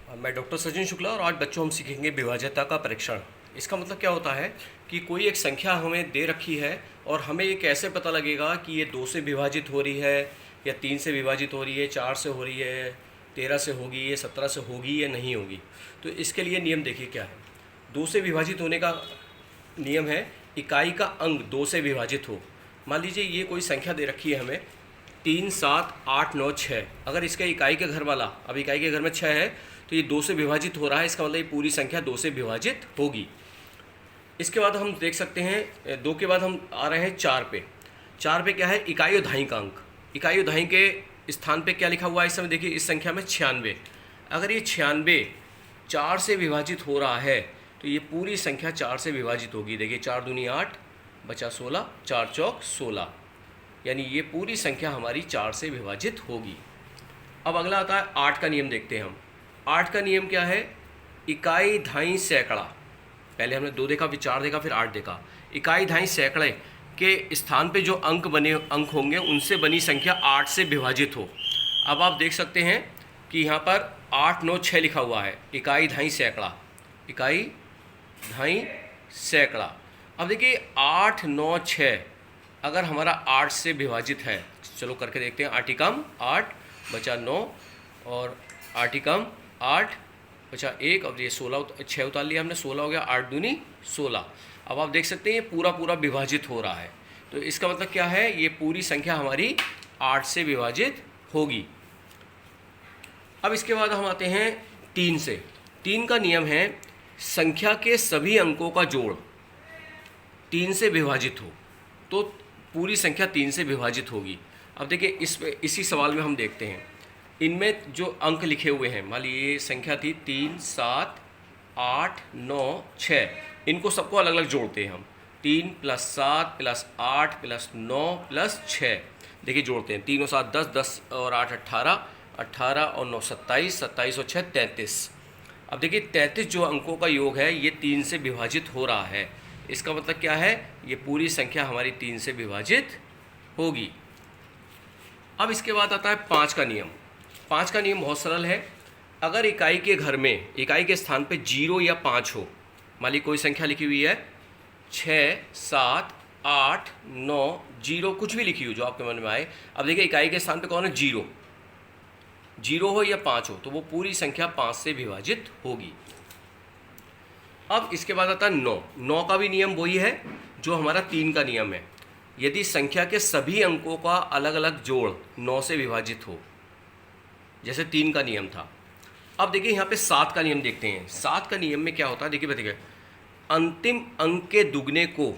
मैं डॉक्टर सचिन शुक्ला और आज बच्चों हम सीखेंगे विभाज्यता का परीक्षण। इसका मतलब क्या होता है कि कोई एक संख्या हमें दे रखी है और हमें ये कैसे पता लगेगा कि ये 2 से विभाजित हो रही है या 3 से विभाजित हो रही है, 4 से हो रही है, 13 से होगी, या 17 से होगी या नहीं होगी। तो इसके लिए नियम देखिए क्या है। 2 से विभाजित होने का नियम है इकाई का अंक 2 से विभाजित हो। मान लीजिए ये कोई संख्या दे रखी है हमें 3, 7, 8, 9, 6। अगर इसका इकाई के घर वाला, अब इकाई के घर में 6 है तो ये 2 से विभाजित हो रहा है, इसका मतलब ये पूरी संख्या 2 से विभाजित होगी। इसके बाद हम देख सकते हैं 2 के बाद हम आ रहे हैं 4 पे। 4 पे क्या है, इकाई और दहाई का अंक। इकाई और दहाई के स्थान पे क्या लिखा हुआ है इस समय देखिए, इस संख्या में 96। अगर ये 96 4 से विभाजित हो रहा है तो ये पूरी संख्या 4 से विभाजित होगी। देखिए 4 दूनी 8 बचा 16, 4 चौक 16, यानी ये पूरी संख्या हमारी 4 से विभाजित होगी। अब अगला आता है 8 का नियम देखते हैं हम। 8 का नियम क्या है, इकाई दहाई सैकड़ा। पहले हमने 2 देखा, फिर 4 देखा, फिर 8 देखा। इकाई दहाई सैकड़े के स्थान पे जो अंक होंगे उनसे बनी संख्या 8 से विभाजित हो। अब आप देख सकते हैं कि यहाँ पर 8, 9, 6 लिखा हुआ है, इकाई दहाई सैकड़ा, इकाई दहाई सैकड़ा। अब देखिए 8, 9, 6 अगर हमारा 8 से विभाजित है, चलो करके देखते हैं। 8 एकम 8 बचा 9 और 8 एकम 8 बचा 1 और ये 16 6 उतार लिया हमने, 16 हो गया, 8 दूनी 16। अब आप देख सकते हैं ये पूरा पूरा विभाजित हो रहा है। तो इसका मतलब क्या है, ये पूरी संख्या हमारी 8 से विभाजित होगी। अब इसके बाद हम आते हैं 3 से। 3 का नियम है संख्या के सभी अंकों का जोड़ 3 से विभाजित हो तो पूरी संख्या 3 से विभाजित होगी। अब देखिए इसी सवाल में हम देखते हैं, इनमें जो अंक लिखे हुए हैं, मान लीजिए ये संख्या थी 3, 7, 8, 9, 6, इनको सबको अलग अलग जोड़ते हैं हम। 3 + 7 + 8 + 9 + 6, देखिए जोड़ते हैं। 3 और 7 10, 10 और 8 18, 18 और 9 27, 27 और 6 33। अब देखिए 33 जो अंकों का योग है ये 3 से विभाजित हो रहा है। इसका मतलब क्या है, ये पूरी संख्या हमारी 3 से विभाजित होगी। अब इसके बाद आता है 5 का नियम। 5 का नियम बहुत सरल है। अगर इकाई के घर में इकाई के स्थान पे 0 या 5 हो, मान ली कोई संख्या लिखी हुई है 6, 7, 8, 9, 0 कुछ भी लिखी हो जो आपके मन में आए। अब देखिए इकाई के स्थान पे कौन है, 0 हो या 5 हो तो वो पूरी संख्या 5 से विभाजित होगी। अब इसके बाद आता है 9 का भी नियम वही है जो हमारा 3 का नियम है। यदि संख्या के सभी अंकों का अलग अलग जोड़ 9 से विभाजित हो, जैसे 3 का नियम था। अब देखिए यहाँ पे 7 का नियम देखते हैं। 7 का नियम में क्या होता है, देखिए बताइए, अंतिम अंक के दुगने को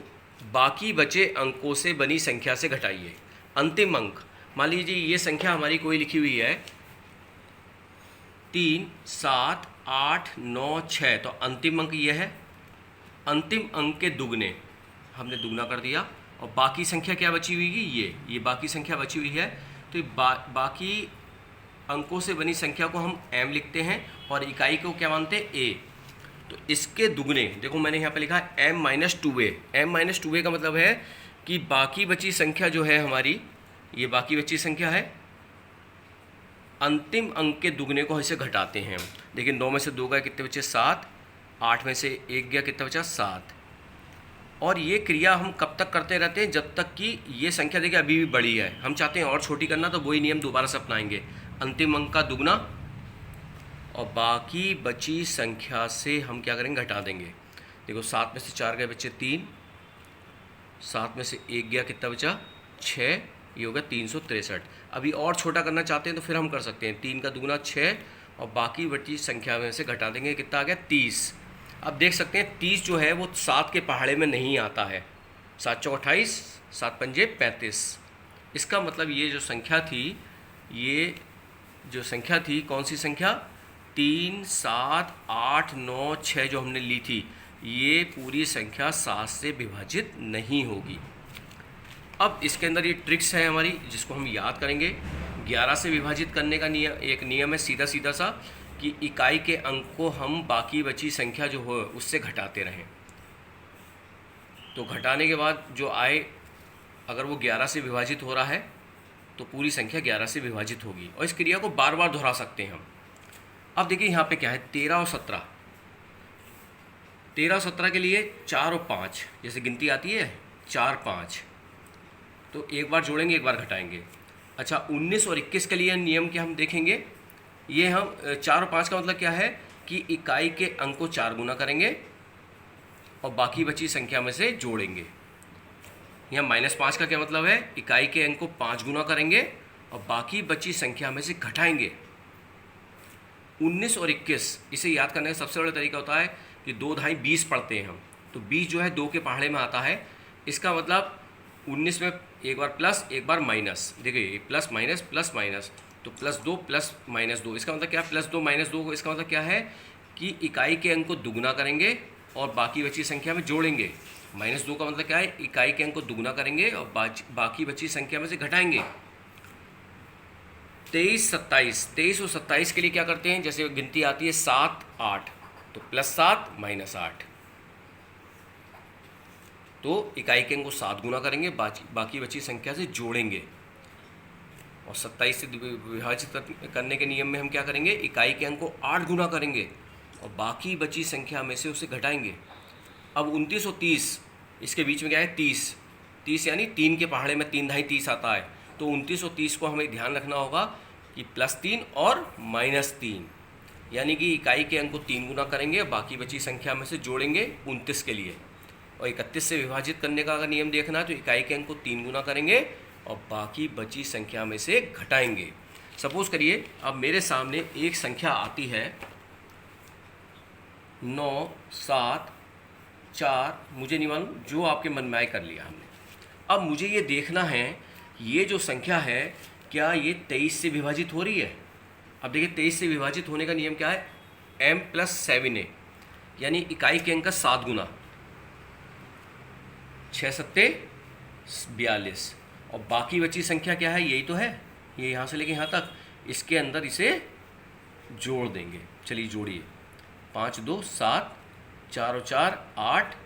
बाकी बचे अंकों से बनी संख्या से घटाइए। अंतिम अंक, मान लीजिए ये संख्या हमारी कोई लिखी हुई है 3, 7, 8, 9, 6, तो अंतिम अंक ये है। अंतिम अंक के दुगने हमने दुगना कर दिया और बाकी संख्या क्या बची हुई है, ये बाकी संख्या बची हुई है। तो ये बाकी अंकों से बनी संख्या को हम m लिखते हैं और इकाई को क्या मानते हैं, a। तो इसके दुगने, देखो मैंने यहाँ पे लिखा है m-2a। m-2a का मतलब है कि बाकी बची संख्या जो है हमारी, ये बाकी बची संख्या है, अंतिम अंक के दुगने को इसे घटाते हैं हम। देखिए 9 में से 2 गए, कितने बचे 7, 8 में से 1 गया, कितना बचा 7। और ये क्रिया हम कब तक करते रहते हैं, जब तक कि ये संख्या देखिए अभी भी बड़ी है। हम चाहते हैं और छोटी करना, तो वही नियम दोबारा से अपनाएंगे। अंतिम अंक का दुगना और बाकी बची संख्या से हम क्या करेंगे, घटा देंगे। देखो 7 में से 4 गए, बच्चे 3, 7 में से 1 गया, कितना बचा 6, ये होगा 363। अभी और छोटा करना चाहते हैं तो फिर हम कर सकते हैं। 3 का दुगना 6 और बाकी बची संख्या में से घटा देंगे, कितना आ गया 30। अब देख सकते हैं 30 जो है वो 7 के पहाड़े में नहीं आता है। 7 चौक 28, 7 पंजे 35। इसका मतलब ये जो संख्या थी, ये जो संख्या थी, कौन सी संख्या, 3, 7, 8, 9, 6 जो हमने ली थी, ये पूरी संख्या 7 से विभाजित नहीं होगी। अब इसके अंदर ये ट्रिक्स है हमारी जिसको हम याद करेंगे। 11 से विभाजित करने का एक नियम है सीधा सीधा सा, कि इकाई के अंक को हम बाकी बची संख्या जो हो उससे घटाते रहें। तो घटाने के बाद जो आए, अगर वो 11 से विभाजित हो रहा है तो पूरी संख्या 11 से विभाजित होगी। और इस क्रिया को बार बार दोहरा सकते हैं हम। अब देखिए यहाँ पे क्या है, 13 और 17, 13 और 17 के लिए 4 और 5 जैसे गिनती आती है 4 5, तो एक बार जोड़ेंगे एक बार घटाएंगे। अच्छा 19 और 21 के लिए नियम क्या हम देखेंगे, ये हम 4 और 5 का मतलब क्या है कि इकाई के अंक को 4 गुना करेंगे और बाकी बची संख्या में से जोड़ेंगे। यहाँ -5 का क्या मतलब है, इकाई के अंक को 5 गुना करेंगे और बाकी बची संख्या में से घटाएंगे। 19 और 21 इसे याद करने का सबसे बड़ा तरीका होता है कि 2 ढाई 20 पढ़ते हैं हम, तो 20 जो है 2 के पहाड़े में आता है। इसका मतलब 19 में एक बार प्लस एक बार माइनस, देखिए प्लस माइनस, तो +2 प्लस -2, इसका मतलब क्या है, +2 -2, इसका मतलब क्या है कि इकाई के अंक को दुगुना करेंगे और बाकी बची संख्या में जोड़ेंगे। -2 का मतलब क्या है, इकाई के अंक को दुगुना करेंगे और बाकी बची संख्या में से घटाएंगे। 23 और 27 के लिए क्या करते हैं, जैसे गिनती आती है 7 8, तो +7 -8, तो इकाई के अंक को 7 गुना करेंगे, बाकी बची संख्या से जोड़ेंगे। और 27 से विभाजित करने के नियम में हम क्या करेंगे, इकाई के अंक को 8 गुना करेंगे और बाकी बची संख्या में से उसे घटाएंगे। अब 29 और 30 इसके बीच में क्या है, 30 यानी 3 के पहाड़े में 3 ढाई 30 आता है, तो 29 और 30 को हमें ध्यान रखना होगा कि +3 और -3, यानी कि इकाई के अंक को 3 गुना करेंगे, बाकी बची संख्या में से जोड़ेंगे 29 के लिए। और 31 से विभाजित करने का अगर नियम देखना है तो इकाई के अंक को 3 गुना करेंगे और बाकी बची संख्या में से घटाएंगे। सपोज करिए अब मेरे सामने एक संख्या आती है 9 7 4, मुझे नहीं मालूम, जो आपके मन में आए कर लिया हमने। अब मुझे ये देखना है ये जो संख्या है क्या ये 23 से विभाजित हो रही है। अब देखिए 23 से विभाजित होने का नियम क्या है, m+7a, यानी इकाई के अंक का 7 गुना, 6 सत्ते 42, और बाकी बची संख्या क्या है, यही तो है, ये यहाँ से लेके यहाँ तक, इसके अंदर इसे जोड़ देंगे। चलिए जोड़िए, 5 2 7, 4 और 4 8,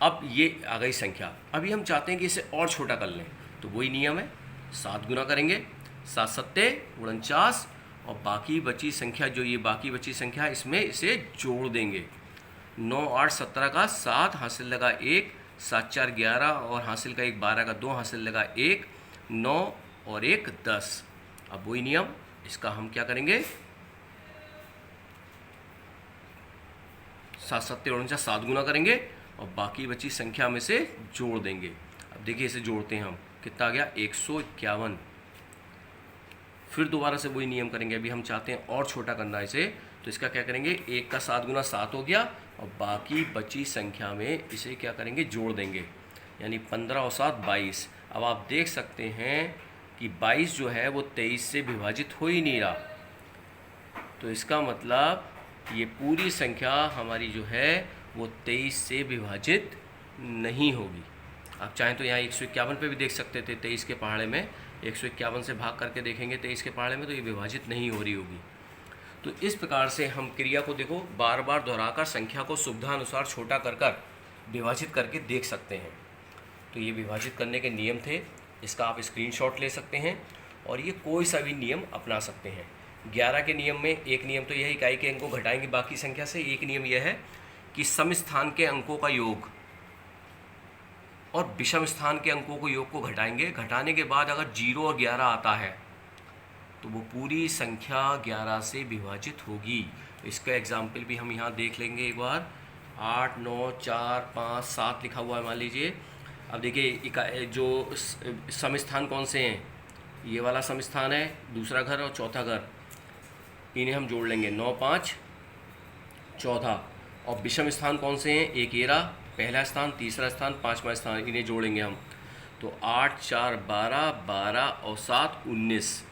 अब ये आ गई संख्या। अभी हम चाहते हैं कि इसे और छोटा कर लें, तो वही नियम है, 7 गुना करेंगे, 7 सत्ते 49, और बाकी बची संख्या जो ये बाकी बची संख्या इसमें इसे जोड़ देंगे। 9 8 17 का 7 हासिल लगा 1, 7 4 11 और हासिल का 1 12 का 2 हासिल लगा 1, 9 और 1 10। अब वही नियम, इसका हम क्या करेंगे, 7 सत्ते 49, 7 गुना करेंगे और बाकी बची संख्या में से जोड़ देंगे। अब देखिए इसे जोड़ते हैं हम, कितना आ गया, 151। फिर दोबारा से वही नियम करेंगे, अभी हम चाहते हैं और छोटा करना इसे, तो इसका क्या करेंगे, 1 का 7 गुना 7 हो गया और बाकी बची संख्या में इसे क्या करेंगे, जोड़ देंगे, यानी 15 और 7 22। अब आप देख सकते हैं कि 22 जो है वो 23 से विभाजित हो ही नहीं रहा, तो इसका मतलब ये पूरी संख्या हमारी जो है वो 23 से विभाजित नहीं होगी। आप चाहें तो यहाँ 151 पे भी देख सकते थे, 23 के पहाड़े में 151 से भाग करके देखेंगे 23 के पहाड़े में, तो ये विभाजित नहीं हो रही होगी। तो इस प्रकार से हम क्रिया को देखो बार बार दोहराकर संख्या को सुविधानुसार छोटा कर विभाजित करके देख सकते हैं। तो ये विभाजित करने के नियम थे, इसका आप स्क्रीनशॉट ले सकते हैं और ये कोई सा भी नियम अपना सकते हैं। 11 के नियम में एक नियम तो यह है, इकाई के अंक को घटाएंगे बाकी संख्या से। एक नियम यह है कि सम स्थान के अंकों का योग और विषम स्थान के अंकों को योग को घटाएंगे, घटाने के बाद अगर 0 और 11 आता है तो वो पूरी संख्या 11 से विभाजित होगी। इसका एग्जाम्पल भी हम यहाँ देख लेंगे एक बार। 8 9 4 5 7 लिखा हुआ है मान लीजिए। अब देखिए जो सम स्थान कौन से हैं, ये वाला सम स्थान है, दूसरा घर और चौथा घर, इन्हें हम जोड़ लेंगे, 9 5 चौथा। और विषम स्थान कौन से हैं, एक ये रहा पहला स्थान, तीसरा स्थान, पांचवा स्थान, इन्हें जोड़ेंगे हम, तो 8 4 12 12 और 7 19।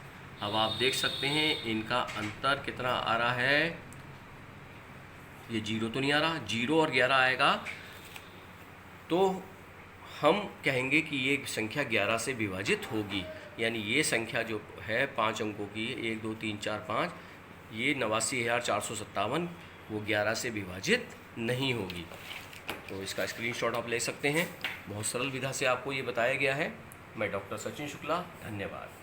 अब आप देख सकते हैं इनका अंतर कितना आ रहा है, ये 0 तो नहीं आ रहा, 0 और 11 आएगा तो हम कहेंगे कि ये संख्या 11 से विभाजित होगी। यानी ये संख्या जो है 5 अंकों की, 1 2 3 4 5, ये 89,457 वो 11 से विभाजित नहीं होगी। तो इसका स्क्रीनशॉट आप ले सकते हैं। बहुत सरल विधा से आपको ये बताया गया है। मैं डॉक्टर सचिन शुक्ला, धन्यवाद।